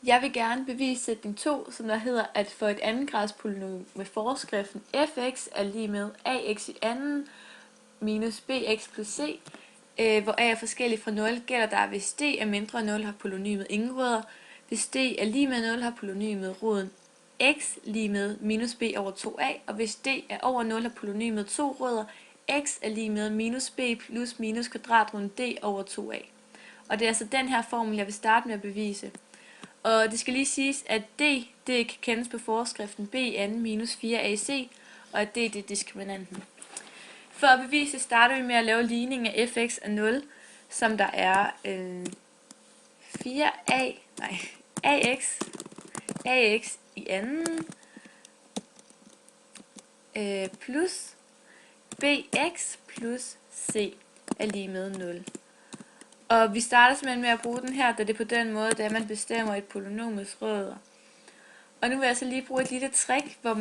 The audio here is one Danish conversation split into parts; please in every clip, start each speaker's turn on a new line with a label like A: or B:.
A: Jeg vil gerne bevise sætning 2, som der hedder, at for et andengrads polynom med forskriften fx er lige med ax i anden minus bx plus c, hvor a er forskellig fra 0, gælder der, hvis d er mindre end 0, har polynomiet ingen rødder. Hvis d er lige med 0, har polynomiet roden x lige med minus b over 2a, og hvis d er over 0, har polynomiet 2 rødder. X er lige med minus b plus minus kvadratroden d over 2a. Og det er altså den her formel, jeg vil starte med at bevise. Og det skal lige siges, at d det kan kendes på forskriften b anden minus 4ac, og at d det er diskriminanten. For at bevise starter vi med at lave ligningen af fx af 0, som der er ax i anden plus bx plus c er lige med 0. Og vi starter simpelthen med at bruge den her, da det på den måde, da man bestemmer et polynomets rødder. Og nu vil jeg så lige bruge et lille trick, hvor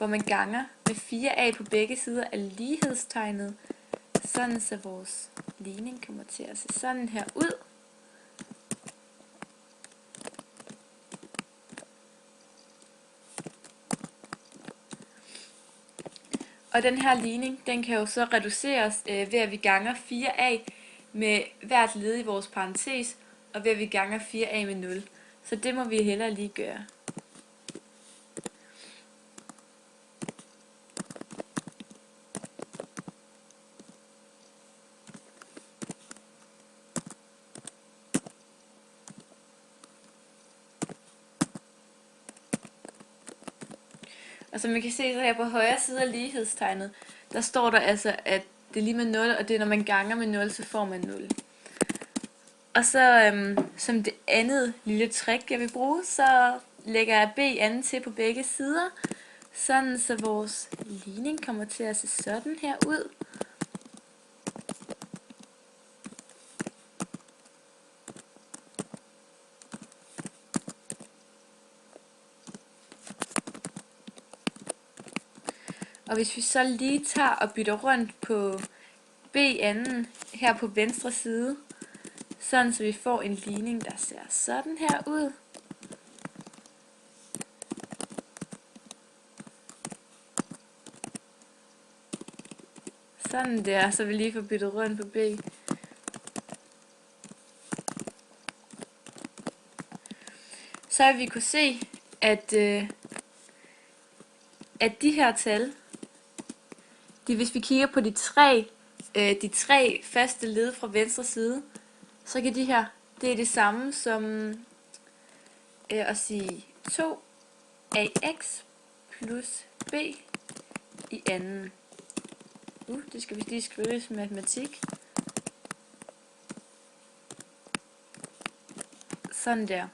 A: man ganger med 4a på begge sider af lighedstegnet, sådan så vores ligning kommer til at se sådan her ud. Og den her ligning, den kan jo så reduceres ved at vi ganger 4a med hvert led i vores parentes, og ved at vi ganger 4a med 0. Så det må vi hellere lige gøre. Og som I kan se, så her på højre side af lighedstegnet, der står der altså, at det er lige med 0, og det er når man ganger med 0, så får man 0. Og så som det andet lille trick, jeg vil bruge, så lægger jeg b anden til på begge sider, sådan så vores ligning kommer til at se sådan her ud. Og hvis vi så lige tager og bytter rundt på b anden her på venstre side, sådan så vi får en ligning, der ser sådan her ud. Sådan der, så vi lige får byttet rundt på b. Så vil vi kunne se, at de her tal, hvis vi kigger på de tre faste led fra venstre side, så kan de her, det er det samme som at sige 2ax plus b i anden. Det skal vi lige skrive i matematik. Sådan der.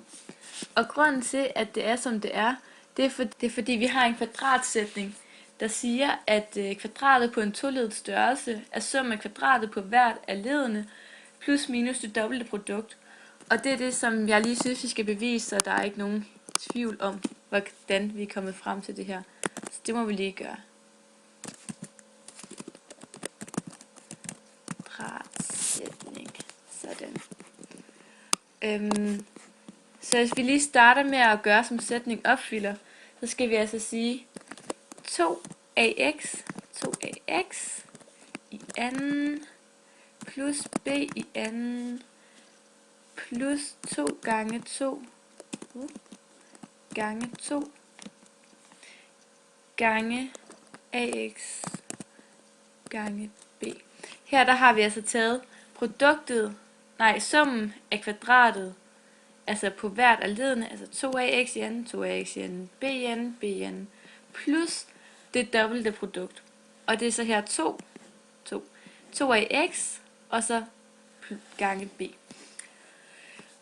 A: Og grunden til, at det er som det er, det er fordi vi har en kvadratsætning, der siger, at kvadratet på en toledet størrelse er sum af kvadratet på hvert af leddene, plus minus det dobbelte produkt. Og det er det, som jeg lige synes, vi skal bevise, så der er ikke nogen tvivl om, hvordan vi er kommet frem til det her. Så det må vi lige gøre. Kvadratsætning. Sådan. Så hvis vi lige starter med at gøre, som sætning opfylder, så skal vi altså sige 2ax i anden plus b i anden plus 2 gange 2 gange ax gange b. Her der har vi altså taget summen af kvadratet, altså på hvert af leddene, altså 2ax i anden, 2ax i anden, b i anden, b i anden, plus det dobbelte produkt. Og det er så her 2ax, og så gange b.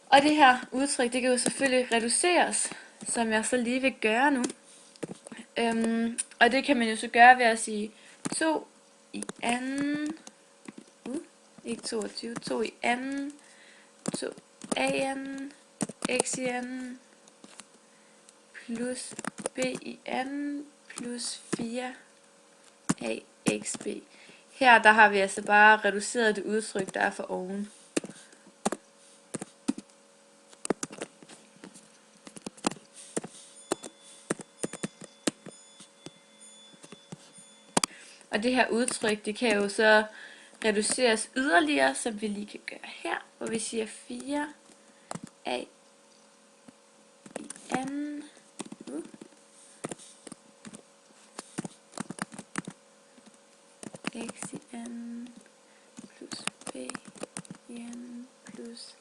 A: Og det her udtryk, det kan jo selvfølgelig reduceres, som jeg så lige vil gøre nu. Og det kan man jo så gøre ved at sige 2 i anden, ikke 22, 2 i anden, 2 a i anden, x i anden, plus b i anden, plus 4 axb. Her der har vi altså bare reduceret det udtryk, der er for oven. Og det her udtryk, det kan jo så reduceres yderligere, som vi lige kan gøre her, hvor vi siger 4a i anden x i anden plus b i anden plus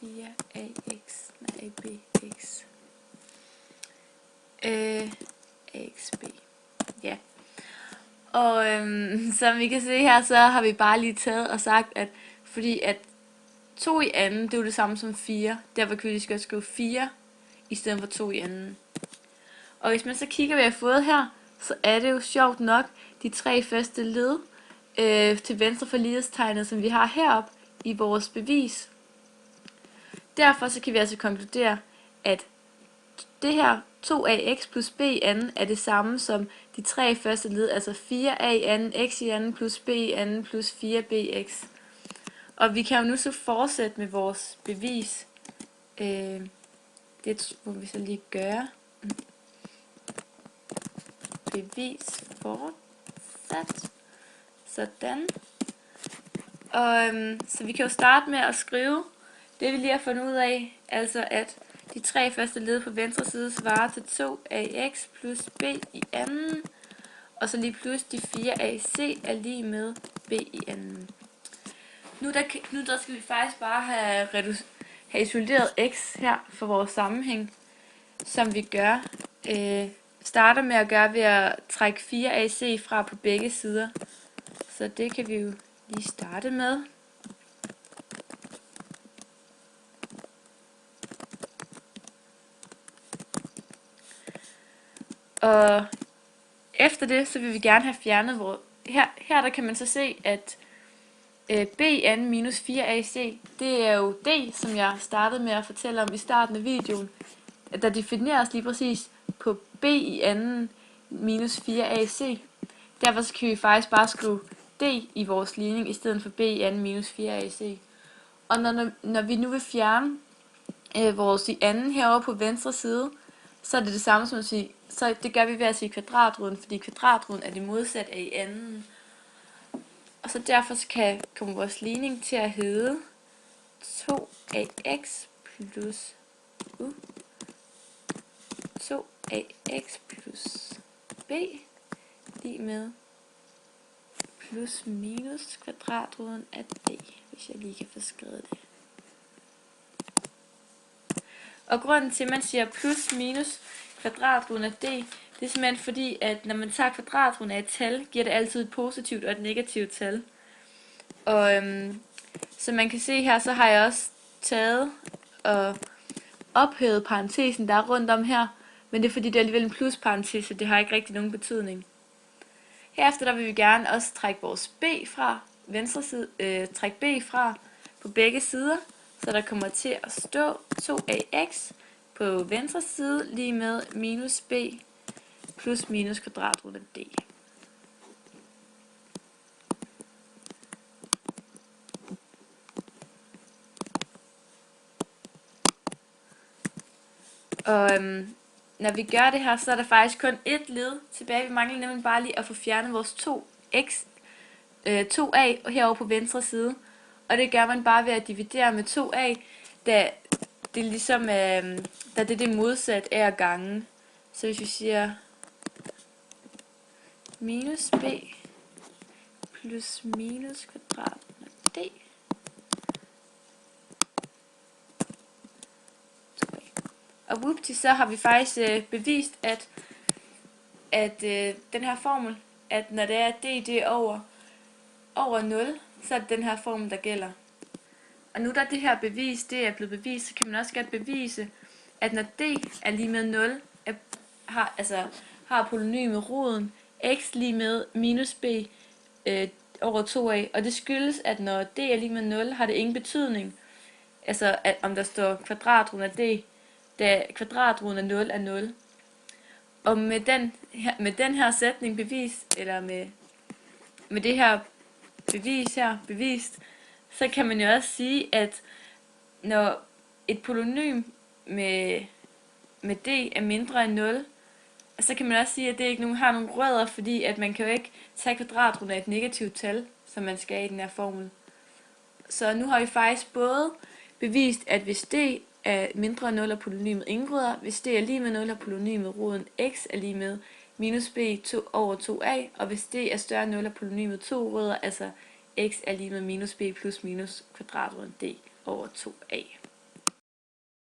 A: 4ax, nej abx, axb. Ja. Og som vi kan se her, så har vi bare lige taget og sagt, at fordi at 2 i anden, det er jo det samme som 4, derfor kan vi lige så godt skrive 4 i stedet for 2 i anden. Og hvis man så kigger, hvad jeg har fået her, så er det jo sjovt nok de 3 første led til venstre for lighedstegnet, som vi har heroppe i vores bevis. Derfor så kan vi altså konkludere, at det her 2ax plus b i anden er det samme som de 3 første led, altså 4a i anden, x i anden plus b i anden plus 4bx. Og vi kan jo nu så fortsætte med vores bevis. Det må vi så lige gøre. Bevis fortsat. Sådan. Og så vi kan jo starte med at skrive det, vi lige har fundet ud af, altså at de 3 første led på venstre side svarer til 2ax plus b i anden, og så lige plus de 4ac er lige med b i anden. Nu der skal vi faktisk bare have isoleret x her for vores sammenhæng, som vi gør. Starter med at gøre ved at trække 4ac fra på begge sider. Så det kan vi jo lige starte med. Og efter det, så vil vi gerne have fjernet vores... Her der kan man så se, at b i anden minus 4ac, det er jo d, som jeg startede med at fortælle om i starten af videoen. Der defineres lige præcis på b i anden minus 4ac. Derfor så kan vi faktisk bare skrive d i vores ligning, i stedet for b i anden minus 4ac. Og når vi nu vil fjerne vores i anden herovre på venstre side, så er det det samme som at sige, så det gør vi ved at sige kvadratroden, fordi kvadratroden er det modsatte af i anden. Og så derfor så kommer vores ligning til at hedde 2ax plus 2ax plus b lige med plus minus kvadratroden af d, hvis jeg lige kan få skrevet det. Og grunden til, at man siger plus minus kvadratroden af d, det er simpelthen fordi, at når man tager kvadratroden af et tal, giver det altid et positivt og et negativt tal. Og som man kan se her, så har jeg også taget og ophævet parentesen, der er rundt om her, men det er fordi, det er alligevel en plusparentes, så det har ikke rigtig nogen betydning. Herefter der vil vi gerne også trække vores b fra venstre side, trække b fra på begge sider, så der kommer til at stå 2ax på venstre side lige med minus b plus minus kvadratroden af d. Og når vi gør det her, så er der faktisk kun et led tilbage. Vi mangler nemlig bare lige at få fjernet vores 2a herovre på venstre side. Og det gør man bare ved at dividere med 2a, da det ligesom da det er modsat af at gange. Så hvis vi siger minus b plus minus kvadraten af d, og whoopty, så har vi faktisk bevist, at den her formel, at når det er d det er over 0, så er det den her formel, der gælder. Og nu da det her bevis, det er blevet bevist, så kan man også godt bevise, at når d er lige med 0, har polynymet roden x lige med minus b over 2a, og det skyldes, at når d er lige med 0, har det ingen betydning, altså at om der står kvadratroden af d, da kvadratroden af 0 er 0. Og med den her sætning bevist, eller med det her bevis her bevist, så kan man jo også sige, at når et polynym med d er mindre end 0, Og så kan man også sige, at det ikke har nogen rødder, fordi at man kan jo ikke tage kvadratroden af et negativt tal, som man skal i den her formel. Så nu har vi faktisk både bevist, at hvis d er mindre end 0 og polynomiet ingen rødder, hvis d er lige med 0 og polynomiet roden x er lige med minus b over 2a, og hvis d er større end 0 og polynomiet 2 rødder, altså x er lige med minus b plus minus kvadratroden d over 2a.